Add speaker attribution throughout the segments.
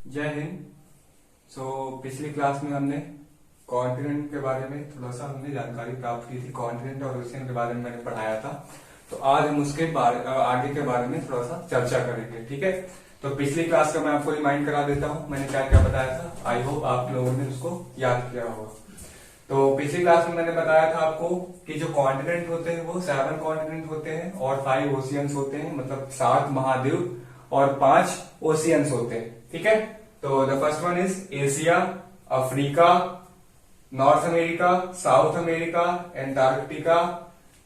Speaker 1: जय हिंद। पिछली क्लास में हमने कॉन्टिनेंट के बारे में थोड़ा सा हमने जानकारी प्राप्त की थी। कॉन्टिनेंट और ओशियन के बारे में मैंने पढ़ाया था। तो आज हम उसके आगे के बारे में थोड़ा सा चर्चा करेंगे। ठीक है, तो पिछली क्लास का मैं आपको रिमाइंड करा देता हूँ मैंने क्या क्या बताया था। आई होप आप लोगों ने उसको याद किया होगा। तो पिछली क्लास में मैंने बताया था आपको कि जो कॉन्टिनेंट होते हैं वो 7 कॉन्टिनेंट होते हैं और 5 ओशियंस होते हैं, मतलब 7 महाद्वीप और 5 ओशियंस होते हैं। ठीक है, तो the first one is Asia, Africa, north America, south America, Antarctica,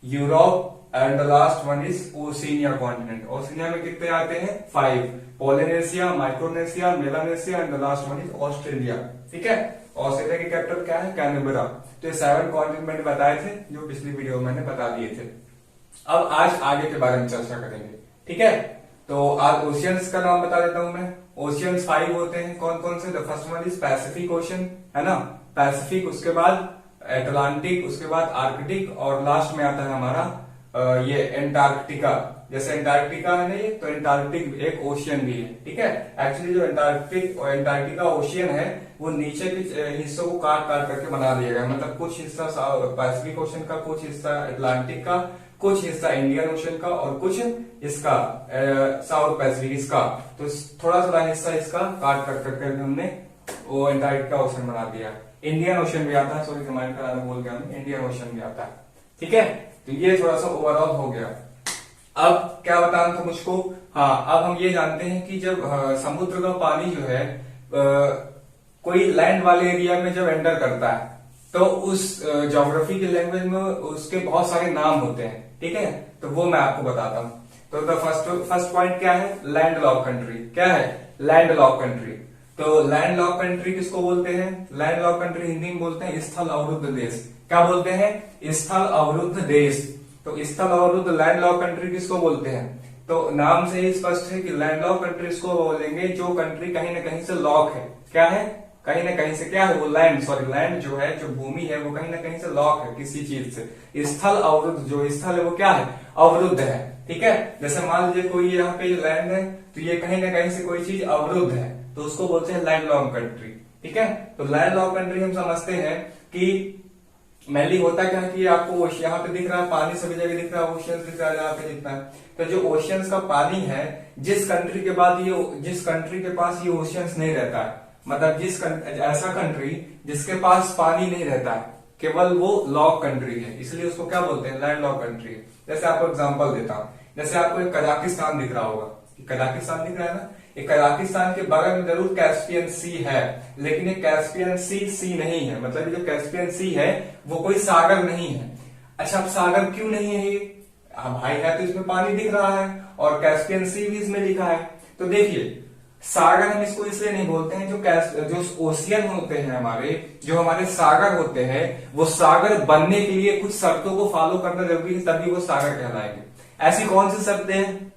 Speaker 1: Europe and the last one is Oceania continent. Oceania में कितने आते हैं? 5। Polynesia, Micronesia, Melanesia and the last one is Australia. ठीक है, ऑस्ट्रेलिया की कैपिटल क्या है? Canberra. तो ये 7 कॉन्टिनेंट मैंने बताए थे जो पिछली वीडियो में मैंने बता दिए थे। अब आज आगे के बारे में चर्चा करेंगे। ठीक है, तो आज ओशियंस का नाम बता देता हूं मैं। ओशियंस 5 होते हैं। कौन कौन से? The first one is Pacific ocean, है ना, पैसिफिक, उसके बाद अटलांटिक, उसके बाद आर्कटिक और लास्ट में आता है हमारा ये एंटार्क्टिका। जैसे एंटार्क्टिका है ना ये, तो एंटार्क्टिक एक ओशियन भी है। ठीक है, एक्चुअली जो एंटार्क्टिका ओशियन है वो नीचे के हिस्सों को काट काट करके बना दिया गया। मतलब कुछ हिस्सा पैसिफिक ओशन का, कुछ हिस्सा अटलांटिक का, कुछ हिस्सा इंडियन ओशन का और कुछ इसका साउथ पैसिफिक इसका। तो थोड़ा थोड़ा हिस्सा इसका काट काट करके हमने वो एंटार्क्टिका ओशन बना दिया। इंडियन ओशन भी आता है, सॉरी रिमाइंड कराना भूल गया मैं, इंडियन ओशन भी आता है। ठीक है, तो ये थोड़ा सा ओवरऑल हो गया। अब क्या बताना था मुझको? हाँ, अब हम ये जानते हैं कि जब समुद्र का पानी जो है कोई लैंड वाले एरिया में जब एंटर करता है तो उस ज्योग्राफी की लैंग्वेज में उसके बहुत सारे नाम होते हैं। ठीक है, तो वो मैं आपको बताता हूँ। तो द फर्स्ट पॉइंट क्या है? Land lock country. क्या है? Land lock country. तो लैंड लॉक कंट्री किसको बोलते हैं? लैंड लॉक कंट्री हिंदी में बोलते हैं स्थल अवरुद्ध देश। क्या बोलते हैं? स्थल अवरुद्ध देश। तो स्थल अवरुद्ध लैंड लॉक कंट्री किसको बोलते हैं? तो नाम से ही स्पष्ट है कि लैंड लॉक कंट्री इसको बोलेंगे जो कंट्री कहीं ना कहीं से लॉक है। क्या है? कहीं ना कहीं से क्या है वो लैंड, लैंड जो है, जो भूमि है वो कहीं ना कहीं से लॉक है किसी चीज से। स्थल अवरुद्ध, जो स्थल है वो क्या है? अवरुद्ध है। ठीक है, जैसे मान लीजिए कोई यहाँ पे लैंड है तो ये कहीं ना कहीं से कोई चीज अवरुद्ध है तो उसको बोलते हैं लैंड लॉक कंट्री। ठीक है, तो लैंड लॉक कंट्री हम समझते हैं कि मेनली होता क्या है कि आपको यहाँ पे दिख रहा है पानी, सभी जगह दिख रहा है, ओशियंस दिख रहा है जहाँ पे दिखता है। तो जो ओशियंस का पानी है, जिस कंट्री के पास ये ओशियंस नहीं रहता है, मतलब ऐसा कंट्री जिसके पास पानी नहीं रहता है, केवल वो लॉक कंट्री है, इसलिए उसको क्या बोलते हैं? Land lock country. जैसे आपको एग्जांपल देता हूं, जैसे आपको एक कजाकिस्तान दिख रहा होगा, कजाकिस्तान दिख रहा है ना, एक कजाकिस्तान के बगल में जरूर कैस्पियन सी है, लेकिन ये कैस्पियन सी नहीं है। मतलब ये जो कैस्पियन सी है वो कोई सागर नहीं है। अच्छा, अब सागर क्यों नहीं है ये? भाई है तो इसमें पानी दिख रहा है और कैस्पियन सी भी इसमें लिखा है। तो देखिए, सागर हम इसको इसलिए नहीं बोलते हैं, जो ओशियन होते हैं हमारे, जो हमारे सागर होते हैं, वो सागर बनने के लिए कुछ शर्तों को फॉलो करना जरूरी है, तभी वो सागर कहलाएंगे। ऐसी कौन सी शर्तें हैं?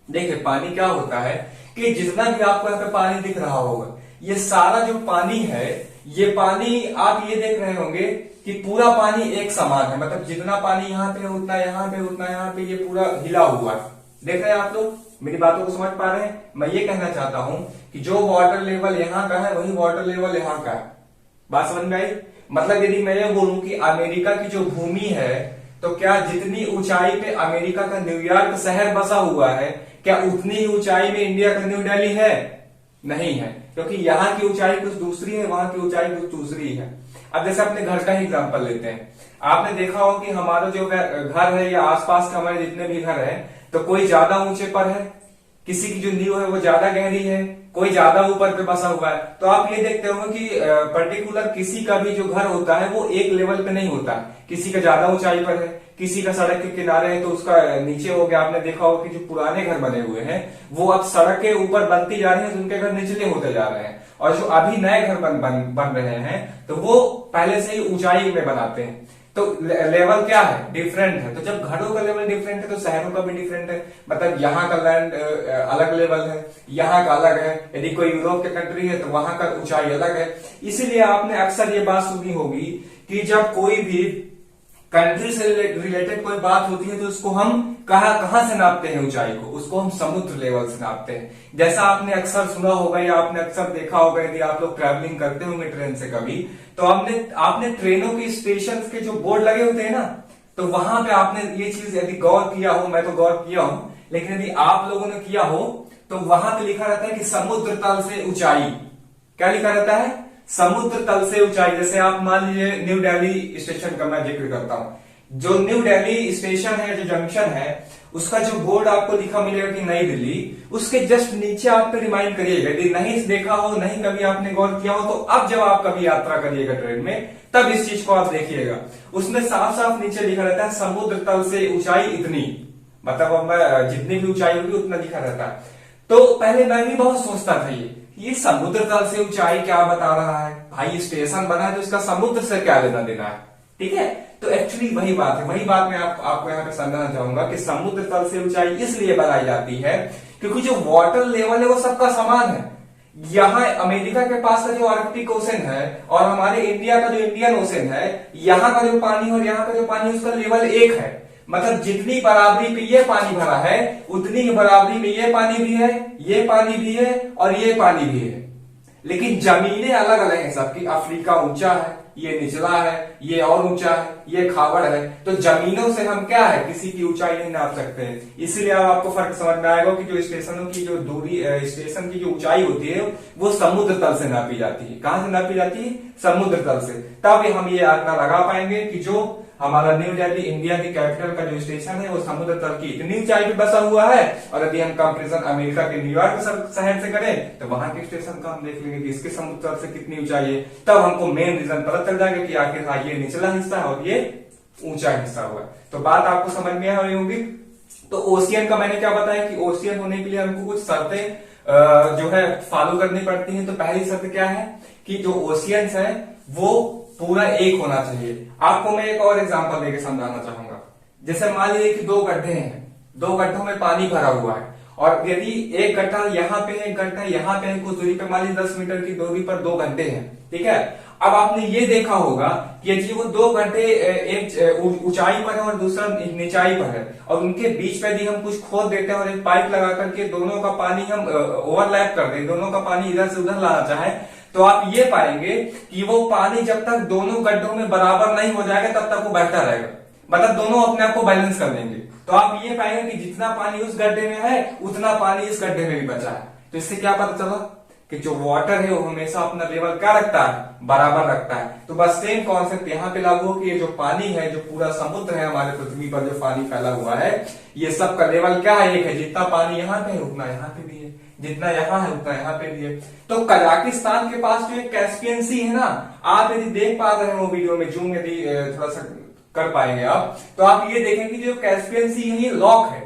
Speaker 1: देखिए, पानी क्या होता है कि जितना भी आपको यहाँ पे पानी दिख रहा होगा, ये सारा जो पानी है, ये पानी आप ये देख रहे होंगे कि पूरा पानी एक समान है। मतलब जितना पानी यहाँ पे उतना यहाँ पे उतना यहाँ पे, ये पूरा हिला हुआ है। देख रहे हैं आप लोग? मेरी बातों को समझ पा रहे हैं? मैं ये कहना चाहता हूं कि जो वाटर लेवल यहाँ का है वही वाटर लेवल यहाँ का है। बात समझ में आई? मतलब यदि मैं ये बोलूं कि अमेरिका की जो भूमि है, तो क्या जितनी ऊंचाई पे अमेरिका का न्यूयॉर्क शहर बसा हुआ है, क्या उतनी ही ऊंचाई में इंडिया का न्यू दिल्ली है? नहीं है, क्योंकि यहाँ की ऊंचाई कुछ दूसरी है, वहां की ऊंचाई कुछ दूसरी है। अब जैसे अपने घर का ही एग्जाम्पल लेते हैं। आपने देखा हो कि हमारा जो घर है या आसपास के हमारे जितने भी घर है, तो कोई ज्यादा ऊंचे पर है, किसी की जो नींव है वो ज्यादा गहरी है, कोई ज्यादा ऊपर पे बसा हुआ है। तो आप ये देखते होंगे कि पर्टिकुलर किसी का भी जो घर होता है वो एक लेवल पे नहीं होता। किसी का ज्यादा ऊंचाई पर है, किसी का सड़क के किनारे है तो उसका नीचे हो गया। आपने देखा होगा कि जो पुराने घर बने हुए हैं वो अब सड़क के ऊपर बनती जा रही है तो उनके घर निचले होते जा रहे हैं, और जो अभी नए घर बन रहे हैं तो वो पहले से ही ऊंचाई में बनाते हैं। तो लेवल क्या है? डिफरेंट है। तो जब घरों का लेवल डिफरेंट है तो शहरों का भी डिफरेंट है। मतलब यहाँ का लैंड अलग लेवल है, यहाँ का अलग है। यदि कोई यूरोप के कंट्री है तो वहां का ऊंचाई अलग है। इसीलिए आपने अक्सर ये बात सुनी होगी कि जब कोई भी कंट्री से रिलेटेड कोई बात होती है तो उसको हम कहां से नापते हैं ऊंचाई को, उसको हम समुद्र लेवल से नापते हैं। जैसा आपने अक्सर सुना होगा या आपने अक्सर देखा होगा, यदि आप लोग ट्रैवलिंग करते होंगे ट्रेन से कभी, तो आपने ट्रेनों के स्टेशन के जो बोर्ड लगे होते हैं ना, तो वहां पे आपने ये चीज यदि गौर किया हो, मैं तो गौर किया हूं, लेकिन यदि आप लोगों ने किया हो तो वहां पे लिखा रहता है कि समुद्र तल से ऊंचाई। क्या लिखा रहता है? समुद्र तल से ऊंचाई। जैसे आप मान लीजिए न्यू दिल्ली स्टेशन का मैं जिक्र करता हूं, जो न्यू दिल्ली स्टेशन है, जो जंक्शन है, उसका जो बोर्ड आपको लिखा मिलेगा कि नई दिल्ली, उसके जस्ट नीचे आप पे रिमाइंड करिएगा। यदि नहीं देखा हो, नहीं कभी आपने गौर किया हो, तो अब जब आप कभी यात्रा करिएगा ट्रेन में, तब इस चीज को आप देखिएगा। उसमें साफ साफ नीचे लिखा रहता है समुद्र तल से ऊंचाई इतनी, मतलब जितनी भी ऊंचाई होगी उतना लिखा रहता है। तो पहले मैं भी बहुत सोचता था ये समुद्र तल से ऊंचाई क्या बता रहा है भाई, स्टेशन बना है तो इसका समुद्र से क्या लेना देना है, ठीक है। तो एक्चुअली वही बात है, वही बात मैं आपको यहाँ पे समझाना चाहूंगा कि समुद्र तल से ऊंचाई इसलिए बनाई जाती है क्योंकि जो वाटर लेवल है वो सबका समान है। यहाँ अमेरिका के पास का जो आर्कटिक ओशन है और हमारे इंडिया का जो इंडियन ओशन है, यहाँ का जो पानी और यहाँ का जो पानी, उसका लेवल एक है। मतलब जितनी बराबरी पे ये पानी भरा है, उतनी ही बराबरी में ये पानी भी है, ये पानी भी है और ये पानी भी है। लेकिन जमीनें अलग अलग हैं सबकी। अफ्रीका ऊंचा है, ये निचला है, ये और ऊंचा है, ये खावड़ है। तो जमीनों से हम क्या है, किसी की ऊंचाई नहीं नाप सकते हैं। इसीलिए अब आपको फर्क समझ में आएगा कि जो स्टेशनों की जो दूरी, स्टेशन की जो ऊंचाई होती है वो समुद्र तल से नापी जाती है। कहां से नापी जाती है? समुद्र तल से। तब हम ये आंकड़ा लगा पाएंगे कि जो हमारा न्यू दिल्ली इंडिया की कैपिटल का जो स्टेशन है वो समुद्र तल की इतनी ऊंचाई पे बसा हुआ है। और यदि हम कंपेरिजन अमेरिका के न्यूयॉर्क शहर से करें तो वहां के स्टेशन का हम देख लेंगे कि इसके समुद्र तल से कितनी ऊंचाई है। तब हमको मेन रीजन पता चल जाएगा कि आखिर हाँ ये निचला हिस्सा है और ये ऊंचा हिस्सा हुआ। तो बात आपको समझ में आ रही होगी। तो ओशियन का मैंने क्या बताया कि ओशियन होने के लिए हमको कुछ शर्तें जो है फॉलो करनी पड़ती हैं। तो पहली शर्त क्या है कि जो ओशियंस है वो पूरा एक होना चाहिए। आपको मैं एक और एग्जांपल देके समझाना चाहूंगा। जैसे मान लीजिए कि दो गड्ढे हैं, दो गड्ढों में पानी भरा हुआ है और यदि एक गड्ढा यहाँ पे है, एक गड्ढा यहाँ पे है, कुछ दूरी पे मान लीजिए 10 मीटर की दूरी पर दो गड्ढे हैं, ठीक है। अब आपने ये देखा होगा कि जी वो दो गड्ढे एक ऊंचाई पर है और दूसरा निचाई पर है और उनके बीच में यदि हम कुछ खोद देते हैं और एक पाइप लगा करके दोनों का पानी हम ओवरलैप कर दें, दोनों का पानी इधर से उधर लाना चाहे, तो आप ये पाएंगे कि वो पानी जब तक दोनों गड्ढों में बराबर नहीं हो जाएगा तब तक वो बहता रहेगा। मतलब दोनों अपने आप को बैलेंस कर लेंगे। तो आप ये पाएंगे कि जितना पानी उस गड्ढे में है उतना पानी इस गड्ढे में भी बचा है। तो इससे क्या पता चला कि जो वाटर है वो हमेशा अपना लेवल क्या रखता है, बराबर रखता है। तो बस सेम कॉन्सेप्ट यहाँ पे लागू हो कि ये जो पानी है, जो पूरा समुद्र है हमारे पृथ्वी पर जो पानी फैला हुआ है, ये सब का लेवल क्या है, एक है। जितना पानी यहाँ पे है उतना यहाँ पे भी है, जितना यहाँ है उतना यहाँ पे भी है। तो कजाकिस्तान के पास जो एक कैस्पियन सी है ना, आप यदि देख पा रहे हैं वो वीडियो में जूम यदि थोड़ा सा कर पाएंगे आप, तो आप ये देखेंगे कि जो कैस्पियन सी है ये लॉक है।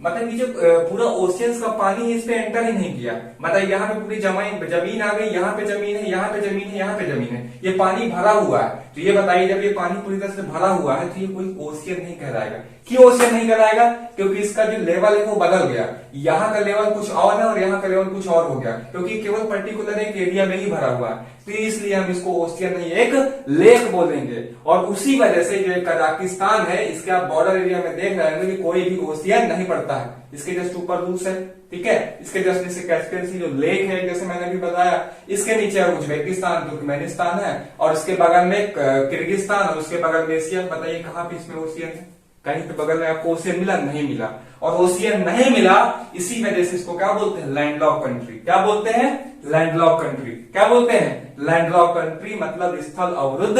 Speaker 1: मतलब कि जो पूरा ओशियंस का पानी इस पे एंटर ही नहीं किया। मतलब यहाँ पे पूरी जमीन आ गई, यहाँ पे जमीन है, यहाँ पे जमीन है, यहाँ पे जमीन है, ये पानी भरा हुआ है। तो ये बताइए जब ये पानी पूरी तरह से भरा हुआ है तो ये कोई ओशियन नहीं कहलाएगा। क्यों ओशियन नहीं कहलाएगा? क्योंकि इसका जो लेवल है वो बदल गया। यहाँ का लेवल कुछ और है और यहाँ का लेवल कुछ और हो गया, क्योंकि केवल पर्टिकुलर एक एरिया में ही भरा हुआ है। तो इसलिए हम इसको ओशियन नहीं एक लेक बोलेंगे। और उसी वजह से जो कजाकिस्तान है इसके आप बॉर्डर एरिया में देख रहे हैं कि कोई भी ओशियन नहीं पड़ता है, इसके जस्ट ऊपर रूस है, ठीक है। इसके जस्ट नीचे कैस्पियन सी जो लेक है जैसे मैंने भी बताया, इसके नीचे उज्बेकिस्तान, तुर्कमेनिस्तान है और इसके बगल में किर्गिस्तान और उसके बगल में एशिया। बताइए कहाँ पे इसमें ओशियन है? कहीं पे बगल में आपको ओशियन मिला? नहीं मिला। और ओशियन नहीं मिला इसी वजह से इसको क्या बोलते हैं? Landlock country. क्या बोलते हैं? Landlock country. क्या बोलते हैं? लैंडलॉक कंट्री मतलब स्थल अवरुद्ध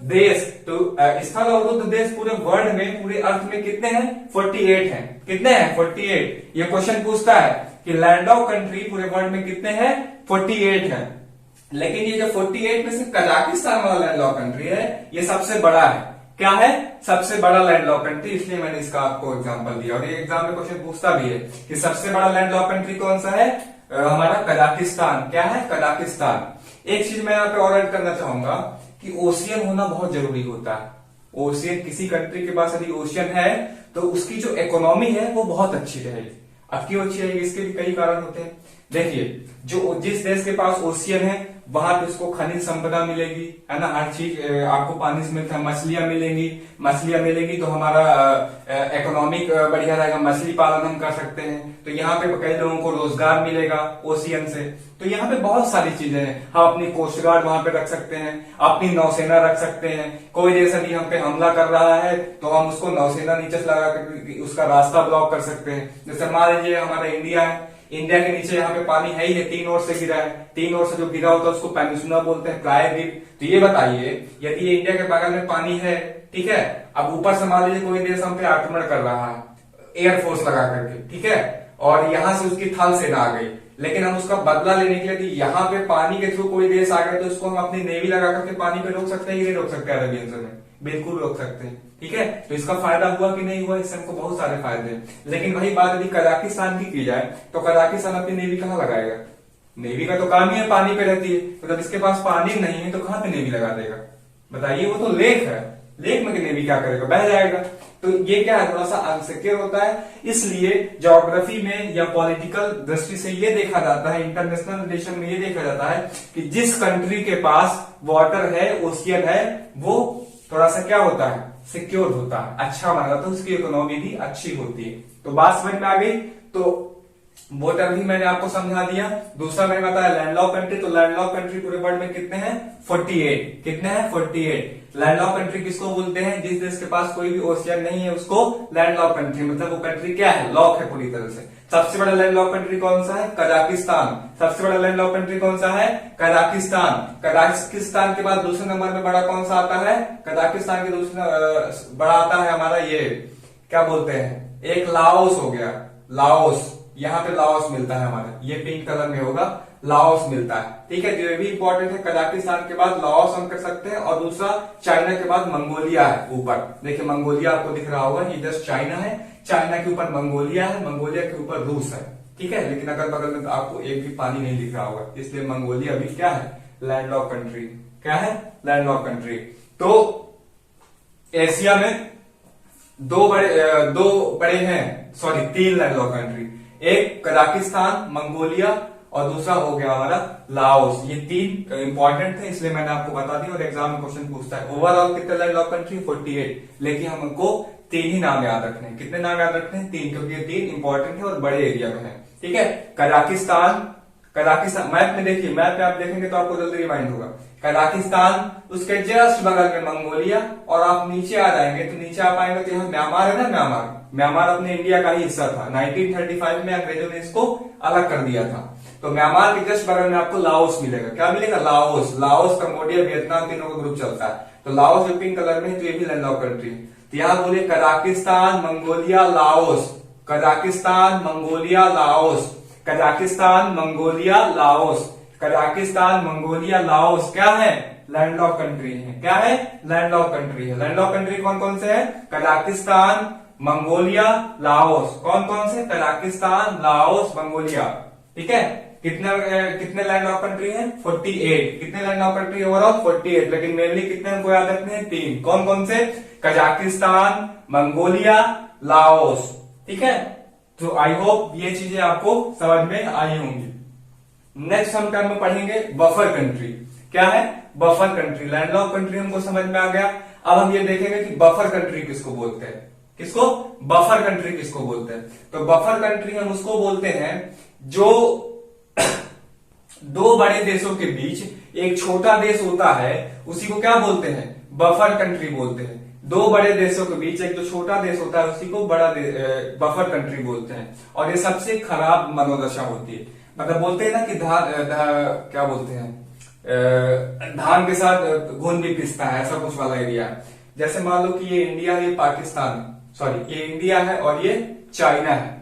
Speaker 1: देश। तो स्थल अवरुद्ध देश पूरे वर्ल्ड में, पूरे अर्थ में कितने हैं? 48 हैं। कितने हैं? 48। ये क्वेश्चन पूछता है कि लैंडलॉक कंट्री पूरे वर्ल्ड में कितने हैं? 48 हैं। लेकिन ये जो 48 में से कजाकिस्तान वाला लैंडलॉक कंट्री है ये सबसे बड़ा है। क्या है? सबसे बड़ा लैंडलॉक कंट्री। इसलिए मैंने इसका आपको एग्जांपल दिया। और ये एग्जाम में क्वेश्चन पूछता भी है कि सबसे बड़ा लैंडलॉक कंट्री कौन सा है? हमारा कजाकिस्तान। क्या है? कजाकिस्तान। एक चीज मैं यहाँ पे और ऐड करना चाहूंगा कि ओशियन होना बहुत जरूरी होता है। ओशियन, किसी कंट्री के पास यदि ओशियन है तो उसकी जो इकोनॉमी है वो बहुत अच्छी रहेगी। अब क्यों अच्छी रहेगी? इसके भी कई कारण होते हैं। देखिए, जो जिस देश के पास ओशियन है वहां पे उसको खनिज संपदा मिलेगी, है ना, हर चीज आपको पानी से मिलता है, मछलियां मिलेगी तो हमारा इकोनॉमिक बढ़िया रहेगा, मछली पालन हम कर सकते हैं, तो यहाँ पे कई लोगों को रोजगार मिलेगा ओशियन से। तो यहाँ पे बहुत सारी चीजें हैं, हम अपनी कोस्ट गार्ड वहां पे रख सकते हैं, अपनी नौसेना रख सकते हैं, कोई देश अभी हम पे हमला कर रहा है तो हम उसको नौसेना नीचे से लगा कर उसका रास्ता ब्लॉक कर सकते हैं। जैसे मान लीजिए हमारा इंडिया है, इंडिया के नीचे यहाँ पे पानी है ही है, 3 ओर से गिरा है, 3 ओर से जो गिरा होता है उसको पेनिनसुला बोलते हैं, प्रायद्वीप। तो ये बताइए, यदि ये इंडिया के बगल में पानी है, ठीक है, अब ऊपर से मान लीजिए कोई देश हम पे आक्रमण कर रहा है एयरफोर्स लगा करके, ठीक है, और यहाँ से उसकी थल सेना आ गई, लेकिन हम उसका बदला लेने के लिए यहाँ पे पानी के थ्रू कोई देश आ गया तो उसको हम अपनी नेवी लगा करके पानी पे रोक सकते हैं, ये नहीं रोक सकते अरबियन में, बिल्कुल रोक सकते हैं, ठीक है। तो इसका फायदा हुआ कि नहीं हुआ, इससे हमको बहुत सारे फायदे हैं। लेकिन वही बात यदि कजाकिस्तान की जाए तो कजाकिस्तान अपनी नेवी कहाँ लगाएगा, नेवी का तो काम ही है पानी पे रहती है, तो जब इसके पास पानी नहीं है तो कहाँ पे नेवी लगा देगा, बताइए, वो तो लेक है, लेक में नेवी क्या करेगा, बह जाएगा। तो ये क्या है, थोड़ा सा अनसिक्योर होता है, इसलिए ज्योग्राफी में या पॉलिटिकल दृष्टि से ये देखा जाता है, इंटरनेशनल रिलेशन में ये देखा जाता है कि जिस कंट्री के पास वाटर है, ओशियन है, वो थोड़ा सा क्या होता है, सिक्योर होता है, अच्छा माना जाता है, उसकी इकोनॉमी भी अच्छी होती है। तो बात समझ में आ गई। तो वाटर भी मैंने आपको समझा दिया। दूसरा मैंने बताया लैंडलॉक कंट्री, तो लैंडलॉक कंट्री पूरे वर्ल्ड में कितने हैं, 48। कितने हैं, 48। लैंडलॉक कंट्री किसको बोलते हैं, जिस देश के पास कोई भी ओशियन नहीं है उसको लैंडलॉक कंट्री, मतलब वो कंट्री क्या है, लॉक है पूरी तरह से। सबसे बड़ा लैंडलॉक कंट्री कौन सा है, कजाकिस्तान। सबसे बड़ा लैंडलॉक कंट्री कौन सा है, कजाकिस्तान। कजाकिस्तान के बाद दूसरे नंबर में बड़ा कौन सा आता है, कजाकिस्तान के दूसरा बड़ा आता है हमारा ये क्या बोलते हैं, एक लाओस हो गया, लाओस, यहाँ पे लाओस मिलता है हमारा, ये पिंक कलर में होगा, लाओस मिलता है, ठीक है। जो भी इंपॉर्टेंट है, कजाकिस्तान के बाद लाओस हम कर सकते हैं, और दूसरा चाइना के बाद मंगोलिया है ऊपर, देखिए मंगोलिया आपको दिख रहा होगा, ये जस्ट चाइना है, चाइना के ऊपर मंगोलिया है, मंगोलिया के ऊपर रूस है, ठीक है। लेकिन अगल बगल में तो आपको एक भी पानी नहीं दिख रहा होगा, इसलिए मंगोलिया भी क्या है, लैंडलॉक कंट्री, क्या है, लैंडलॉक कंट्री। तो एशिया में दो बड़े हैं, सॉरी 3 लैंडलॉक कंट्री, एक कजाकिस्तान, मंगोलिया और दूसरा हो गया हमारा लाओस। ये 3 इंपॉर्टेंट थे, इसलिए मैंने आपको बता दिया, और एग्जाम में क्वेश्चन पूछता है ओवरऑल कितने लैंडलॉक कंट्री, 48, लेकिन हमको 3 ही नाम याद रखने हैं। कितने नाम याद रखने हैं, 3, क्योंकि ये 3 इंपॉर्टेंट है और बड़े एरिया में है, ठीक है। कजाकिस्तान मैप में देखिए, मैप पे आप देखेंगे तो आपको जल्दी रिमाइंड होगा, कजाकिस्तान, उसके जस्ट बगल में मंगोलिया, और आप नीचे आ जाएंगे तो नीचे आप आएंगे तो यहाँ म्यांमार है ना, म्यांमार अपने इंडिया का ही हिस्सा था, 1935 में अंग्रेजों ने इसको अलग कर दिया था। तो म्यांमार के जस्ट बगल में आपको लाओस मिलेगा, क्या मिलेगा, लाओस, कंबोडिया, वियतनाम, तीनों का ग्रुप चलता है। तो लाओस जो पिंक कलर में है तो ये भी लैंडलॉक कंट्री। तो यहाँ बोलिए Kazakhstan, Mongolia, Laos, Kazakhstan, Mongolia, Laos, Kazakhstan, Mongolia, Laos, Kazakhstan, Mongolia, Laos क्या है, लैंडलॉक कंट्री है, क्या है, लैंडलॉक कंट्री है। लैंडलॉक कंट्री कौन कौन से है, कजाकिस्तान, मंगोलिया, लाओस, कौन कौन से, कजाकिस्तान, लाओस, मंगोलिया, ठीक है। कितने लैंडलॉक कंट्री है, 48। कितने लैंडलॉक कंट्री ओवरऑल, 48, लेकिन मेनली कितने हमको याद रखने हैं, 3। कौन कौन से, कजाकिस्तान, मंगोलिया, लाओस, ठीक है। तो आई होप ये चीजें आपको समझ में आई होंगी। नेक्स्ट हम टर्म में पढ़ेंगे बफर कंट्री। क्या है, बफर कंट्री। लैंडलॉक कंट्री हमको समझ में आ गया, अब हम ये देखेंगे कि बफर कंट्री किसको बोलते हैं, किसको, बफर कंट्री किसको बोलते हैं। तो बफर कंट्री हम उसको बोलते हैं जो 2 बड़े देशों के बीच एक छोटा देश होता है, उसी को क्या बोलते हैं, बफर कंट्री बोलते हैं। 2 बड़े देशों के बीच एक जो छोटा देश होता है उसी को बफर कंट्री बोलते हैं। और ये सबसे खराब मनोदशा होती है, मतलब बोलते हैं ना कि क्या बोलते हैं, धान के साथ घुन भी पिसता है, ऐसा कुछ वाला एरिया है। जैसे मान लो कि ये इंडिया है, ये पाकिस्तान, सॉरी ये इंडिया है और ये चाइना है।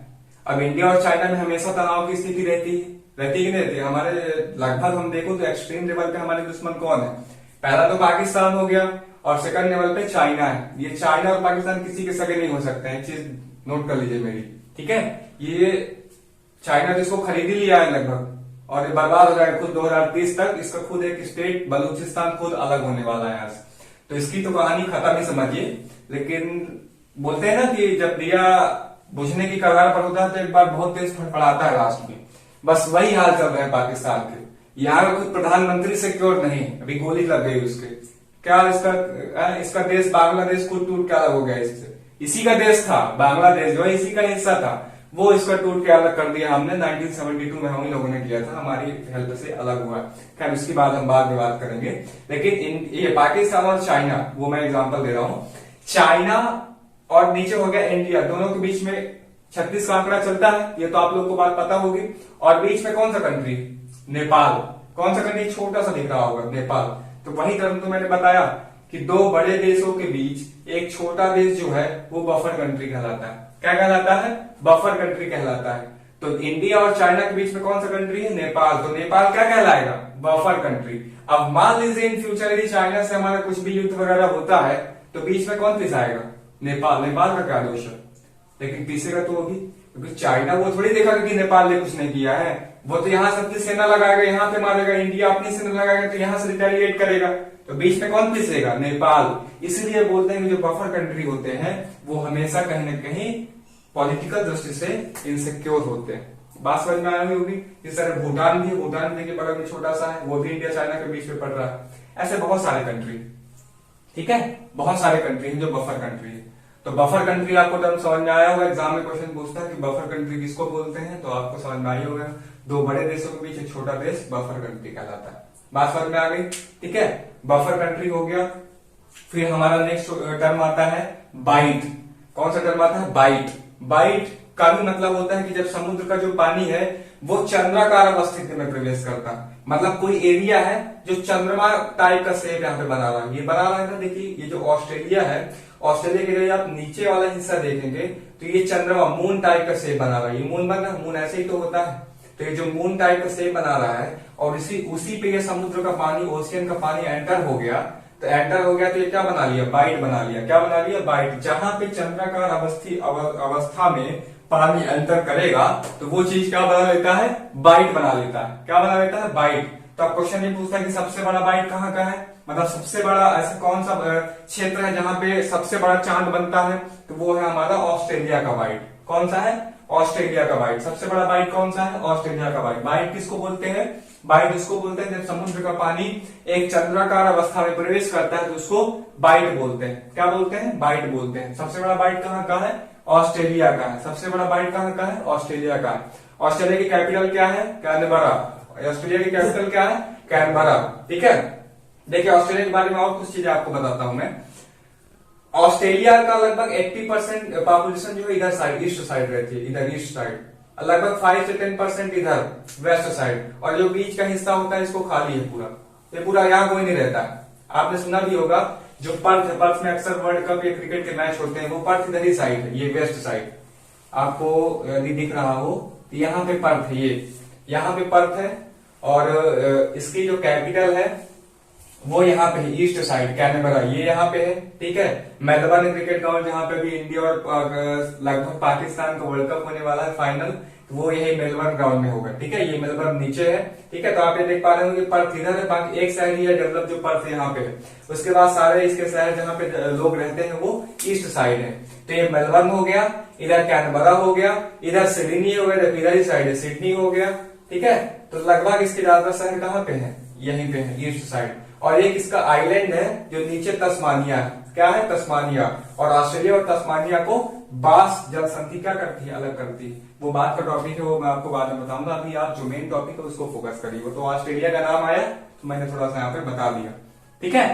Speaker 1: अब इंडिया और चाइना में हमेशा तनाव की स्थिति रहती कि नहीं रहती। हमारे लगभग हम देखो तो एक्सट्रीम लेवल पे हमारे दुश्मन कौन है, पहला तो पाकिस्तान हो गया और सेकंड लेवल पे चाइना है। ये चाइना और पाकिस्तान किसी के सगे नहीं हो सकते हैं, चीज नोट कर लीजिए मेरी, ठीक है। ये चाइना जिसको खरीद ही लिया है लगभग, और ये बर्बाद हो जाएगा खुद 2030 तक। इसका खुद एक स्टेट बलूचिस्तान खुद अलग होने वाला है यहाँ से, तो इसकी तो कहानी खत्म ही समझिए। लेकिन बोलते हैं ना कि जब दिया बुझने की कगार पर होता है तो एक बार बहुत तेज फड़फड़ाता है लास्ट में। बस वही हाल चल रहा है पाकिस्तान के। यहाँ का कोई प्रधानमंत्री सिक्योर नहीं, अभी गोली लग गई उसके। क्या इसका देश बांग्लादेश को टूट के अलग हो गया इससे। इसी का देश था बांग्लादेश, जो इसी का हिस्सा था, वो इसका टूट के अलग कर दिया हमने। 1972 में हम ही लोगों ने किया था, हमारी हेल्प से अलग हुआ। खैर उसकी बात हम बाद में बात करेंगे। लेकिन ये पाकिस्तान और चाइना, वो मैं एग्जांपल दे रहा हूँ। चाइना और नीचे हो गया इंडिया, दोनों के बीच में 36 का आंकड़ा चलता है, ये तो आप लोग को बात पता होगी। और बीच में कौन सा कंट्री? नेपाल। कौन सा कंट्री? छोटा सा दिख रहा होगा, नेपाल। तो वही टर्म तो मैंने बताया कि दो बड़े देशों के बीच एक छोटा देश जो है वो बफर कंट्री कहलाता है। क्या कहलाता है? बफर कंट्री कहलाता है। तो इंडिया और चाइना के बीच में कौन सा कंट्री है? नेपाल। तो नेपाल क्या कहलाएगा? Buffer country. अब मान लीजिए इन फ्यूचर यदि चाइना से हमारा कुछ भी युद्ध वगैरह होता है तो बीच में कौन पिसाएगा? नेपाल। नेपाल का क्या दोष है? लेकिन पीसेगा तो होगी, क्योंकि चाइना वो थोड़ी देखा कि नेपाल ने कुछ नहीं किया है। वो तो यहाँ से अपनी सेना लगाएगा, यहाँ पे मारेगा। इंडिया अपनी सेना लगाएगा तो यहाँ से रिटेलिएट करेगा। तो बीच में कौन पिसेगा? नेपाल। इसलिए बोलते हैं कि जो बफर कंट्री होते हैं वो हमेशा कहीं ना कहीं पॉलिटिकल दृष्टि से इनसिक्योर होते हैं। बात समझ में आई होगी। इस तरह भूटान भी है, भूटान भी के बगल में छोटा सा है, वो भी इंडिया चाइना के बीच में पड़ रहा है। ऐसे बहुत सारे कंट्री, ठीक है, बहुत सारे कंट्री हैं जो बफर कंट्री है। तो बफर कंट्री आपको टर्म समझ में आया होगा। एग्जाम में क्वेश्चन पूछता है कि बफर कंट्री किसको बोलते हैं, तो आपको समझ में आई होगा। दो बड़े देशों के बीच एक छोटा देश बफर कंट्री कहलाता है। बात समझ में आ गई, ठीक है। बफर कंट्री हो गया। फिर हमारा नेक्स्ट टर्म आता है बाइट। कौन सा टर्म आता है? बाइट। बाइट का भी मतलब होता है कि जब समुद्र का जो पानी है वो चंद्राकार अवस्थिति में प्रवेश करता है। मतलब कोई एरिया है जो चंद्रमा टाइप का शेप यहाँ पे बना रहा है। ये बना रहा है ना, देखिए ये जो ऑस्ट्रेलिया है, ऑस्ट्रेलिया के लिए आप नीचे वाला हिस्सा देखेंगे तो ये चंद्रमा मून टाइप का शेप बना रहा है। ये मून बना, मून ऐसे ही तो होता है। तो ये जो मून टाइप का शेप बना रहा है और उसी पे ये समुद्र का पानी, ओशियन का पानी एंटर हो गया। तो एंटर हो गया तो ये क्या बना लिया? बाइट बना लिया। क्या बना लिया? बाइट। जहां पे चंद्राकार अवस्था में पानी एंटर करेगा तो वो चीज क्या बना लेता है? बाइट बना लेता है। क्या बना लेता है? बाइट। तो अब क्वेश्चन ये पूछता है कि सबसे बड़ा बाइट कहाँ का है, मतलब सबसे बड़ा ऐसा कौन सा क्षेत्र है जहां पे सबसे बड़ा चांद बनता है, तो वो है हमारा ऑस्ट्रेलिया का बाइट। कौन सा है? ऑस्ट्रेलिया का बाइट। सबसे बड़ा बाइट कौन सा है? ऑस्ट्रेलिया का बाइट। बाइट किसको बोलते हैं? बाइट उसको बोलते हैं जब समुद्र का पानी एक चंद्राकार अवस्था में प्रवेश करता है तो उसको बाइट बोलते हैं। क्या बोलते हैं? बाइट बोलते हैं। सबसे बड़ा बाइट कहाँ का है? ऑस्ट्रेलिया का है। सबसे बड़ा बाइट कहाँ का है? ऑस्ट्रेलिया का है। ऑस्ट्रेलिया की कैपिटल क्या है? कैनबरा। ऑस्ट्रेलिया की कैपिटल क्या है? कैनबरा। ठीक है। देखिए ऑस्ट्रेलिया के बारे में और कुछ चीजें आपको बताता हूं मैं। ऑस्ट्रेलिया का लगभग 80% पॉपुलेशन जो है इधर साइड, ईस्ट साइड रहती है, इधर ईस्ट साइड। लगभग 5 से 10% इधर वेस्ट साइड, और जो बीच का हिस्सा होता है इसको खाली है पूरा। ये पूरा यहाँ कोई नहीं रहता है। आपने सुना भी होगा जो पर्थ है, पर्थ में अक्सर वर्ल्ड कप या क्रिकेट के मैच होते हैं, वो पर्थ इधर ही साइड है, ये वेस्ट साइड। आपको यदि दिख रहा हो तो यहाँ पे पर्थ है, ये यहाँ पे पर्थ है, और इसकी जो कैपिटल है वो यहाँ पे है ईस्ट साइड, कैनबरा, ये यहाँ पे है। ठीक है। मेलबर्न क्रिकेट ग्राउंड जहाँ पे भी इंडिया और लगभग पाकिस्तान का वर्ल्ड कप होने वाला है फाइनल, तो वो यही मेलबर्न ग्राउंड में होगा। ठीक है। ये मेलबर्न नीचे है। ठीक है। तो आप ये देख पा रहे हो कि पर्थ इधर है, बाकी एक शहर ही है डेवलप जो पर्थ यहाँ पे है। उसके बाद सारे इसके शहर जहाँ पे लोग रहते हैं वो ईस्ट साइड है। तो ये मेलबर्न हो गया, इधर कैनबरा हो गया, इधर सिडनी हो गया, इधर ही साइड है सिडनी हो गया। ठीक है। तो लगभग इसके ज्यादातर शहर कहाँ पे है? यहीं पे है, ईस्ट साइड। और एक इसका आइलैंड है जो नीचे तस्मानिया है। क्या है? तस्मानिया। और ऑस्ट्रेलिया और तस्मानिया को बास जल संधि क्या करती है? अलग करती है। वो बात का टॉपिक है, वो मैं आपको बाद में बताऊंगा। अभी आप जो मेन टॉपिक है उसको फोकस करिए। वो तो ऑस्ट्रेलिया का नाम आया तो मैंने थोड़ा सा यहाँ पे बता दिया। ठीक है।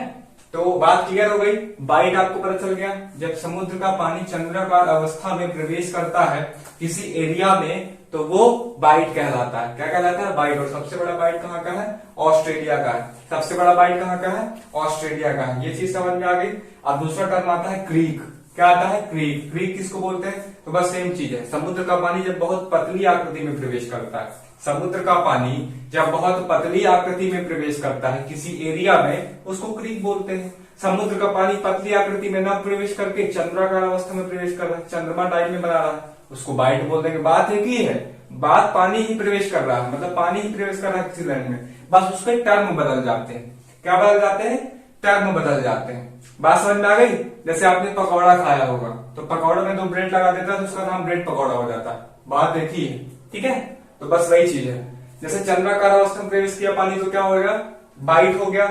Speaker 1: तो बात क्लियर हो गई। बाइट आपको पता चल गया, जब समुद्र का पानी चंद्राकार अवस्था में प्रवेश करता है किसी एरिया में तो वो बाइट कहलाता है। क्या कहलाता है? बाइट। और सबसे बड़ा बाइट कहाँ का है? ऑस्ट्रेलिया का है। सबसे बड़ा बाइट कहाँ का है? ऑस्ट्रेलिया का है। ये चीज समझ में आ गई। अब दूसरा टर्म आता है क्रीक। क्या आता है? क्रीक। क्रीक किसको बोलते हैं? तो बस सेम चीज है। समुद्र का पानी जब बहुत पतली आकृति में प्रवेश करता है, समुद्र का पानी जब बहुत पतली आकृति में प्रवेश करता है किसी एरिया में, उसको क्रीक बोलते हैं। समुद्र का पानी पतली आकृति में न प्रवेश करके चंद्राकार अवस्था में प्रवेश कर रहा है, चंद्रमा टाइप में बना रहा है, उसको बाइट बोल देंगे। बात एक ही है, बात पानी ही प्रवेश कर रहा है, मतलब पानी ही प्रवेश कर रहा है किसी लैंड में, बस उसके टर्म बदल जाते हैं। क्या बदल जाते हैं? टर्म बदल जाते हैं। बात समझ में आ गई। जैसे आपने पकौड़ा खाया होगा तो पकौड़े में 2 ब्रेड लगा देता है तो उसका नाम ब्रेड पकौड़ा हो जाता है। बात देखिए। ठीक है। तो बस वही चीज है। जैसे चंद्राकार अवस्था में प्रवेश किया पानी तो क्या होगा, बाइट हो गया।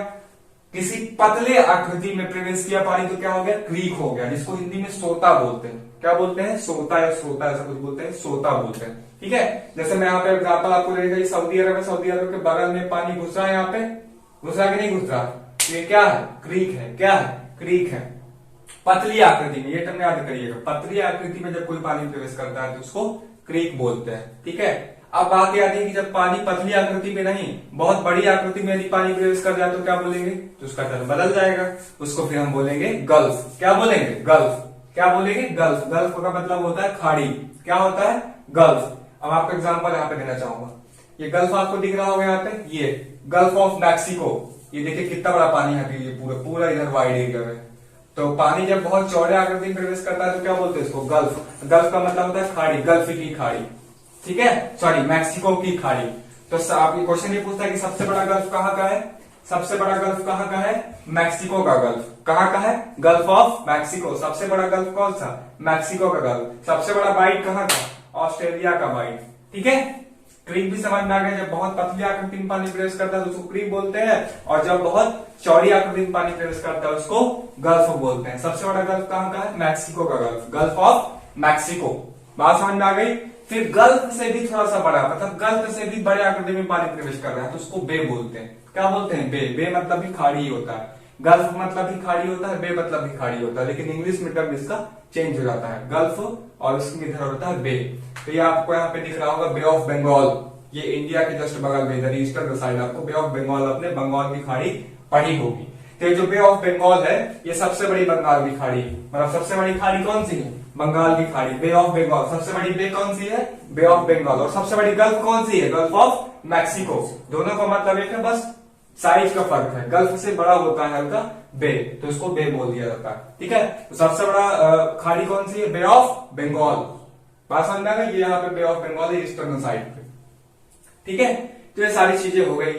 Speaker 1: किसी पतले आकृति में प्रवेश किया पानी तो क्या हो गया, क्रीक हो गया, जिसको हिंदी में सोता बोलते हैं। क्या बोलते हैं, सोता या सोता ऐसा कुछ बोलते हैं, सोता बोलते हैं। ठीक है, जैसे मैं यहाँ पे एग्जाम्पल आपको दे रहा, सऊदी अरब है, सऊदी अरब के बगल में पानी घुस रहा है, यहाँ पे घुस रहा कि नहीं घुस रहा, ये क्या है, क्रीक है। क्या है, क्रीक है। पतली आकृति में, ये टर्म याद करिएगा, पतली आकृति में जब कोई पानी प्रवेश करता है तो उसको क्रीक बोलते हैं। ठीक है, अब बात यह आती है कि जब पानी पतली आकृति में नहीं, बहुत बड़ी आकृति में यदि पानी प्रवेश कर जाए तो क्या बोलेंगे, तो उसका टर्म बदल जाएगा, उसको फिर हम बोलेंगे गल्फ। क्या बोलेंगे, गल्फ। क्या बोलेंगे, गल्फ। गल्फ का मतलब होता है खाड़ी। क्या होता है, गल्फ। अब आपको एग्जांपल यहाँ पे देना चाहूंगा, ये गल्फ आपको दिख रहा होगा यहाँ पे, ये गल्फ ऑफ मैक्सिको। ये देखिए कितना बड़ा पानी है, ये पूरा पूरा इधर वाइड एरिया में। तो पानी जब बहुत चौड़े आकृति में प्रवेश करता है तो क्या बोलते हैं इसको, गल्फ। गल्फ का मतलब होता है खाड़ी, गल्फ की खाड़ी। ठीक है, सॉरी, मैक्सिको की खाड़ी। तो आपकी क्वेश्चन ये पूछता है कि सबसे बड़ा गल्फ कहाँ का है, सबसे बड़ा गल्फ कहाँ का है, मैक्सिको का गल्फ। कहाँ का है, गल्फ ऑफ मैक्सिको। सबसे बड़ा गल्फ कौन सा, मैक्सिको का गल्फ। सबसे बड़ा बाइट कहाँ का, ऑस्ट्रेलिया का बाइट। ठीक है, क्रीक भी समझ में आ गया, जब बहुत पतली आकृति में पानी प्रवेश करता है तो उसको क्रीक बोलते हैं, और जब बहुत चौड़ी आकृति में पानी प्रवेश करता है उसको गल्फ बोलते हैं। सबसे बड़ा गल्फ कहाँ का है, मैक्सिको का गल्फ, गल्फ ऑफ मैक्सिको। बात समझ में आ गई। फिर गल्फ से भी थोड़ा सा बड़ा, मतलब गल्फ से भी बड़े आकृति में पानी प्रवेश कर रहा है तो उसको बे बोलते हैं। क्या बोलते हैं, बे। बे मतलब भी खाड़ी ही होता है, गल्फ मतलब भी खाड़ी होता है, बे मतलब भी खाड़ी होता है, लेकिन इंग्लिश में टर्म इसका चेंज हो जाता है, गल्फ और उसमें इधर होता है बे। तो ये आपको यहाँ पे दिख रहा होगा बे ऑफ बंगाल, ये इंडिया के जस्ट बगल में इधर ईस्टर्न साइड आपको बे ऑफ बंगाल, अपने बंगाल की खाड़ी पड़ी होगी। तो जो बे ऑफ बंगाल है ये सबसे बड़ी बंगाल की खाड़ी, मतलब सबसे बड़ी खाड़ी कौन सी है, बंगाल की खाड़ी, बे ऑफ बंगाल। सबसे बड़ी बे कौन सी है, बे ऑफ बंगाल। और सबसे बड़ी गल्फ कौन सी है, गल्फ ऑफ मैक्सिको। दोनों का मतलब एक है, बस साइज का फर्क है, गल्फ से बड़ा होता है हल्का बे, तो इसको बे बोल दिया जाता है। ठीक है, तो सबसे बड़ा खाड़ी कौन सी है, बे ऑफ बंगाल। बात समझ में आ गई, ये यहाँ पे बे ऑफ बंगाल है ईस्टर्न साइड पे। ठीक है, तो ये सारी चीजें हो गई।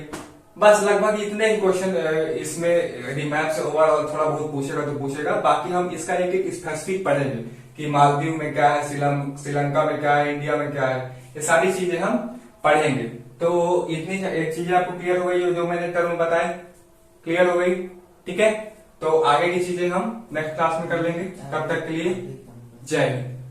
Speaker 1: बस लगभग इतने ही क्वेश्चन इसमें, यदि मैप से ओवरऑल थोड़ा बहुत पूछेगा तो पूछेगा, बाकी हम इसका एक एक स्पेसिफिक पढ़ेंगे कि मालदीव में क्या है, श्रीलंका में क्या है, इंडिया में क्या है, ये सारी चीजें हम पढ़ेंगे। तो इतनी एक चीजें आपको क्लियर हो गई, जो मैंने टर्म बताए क्लियर हो गई। ठीक है, तो आगे की चीजें हम नेक्स्ट क्लास में कर लेंगे। तब तक के लिए जय हिंद।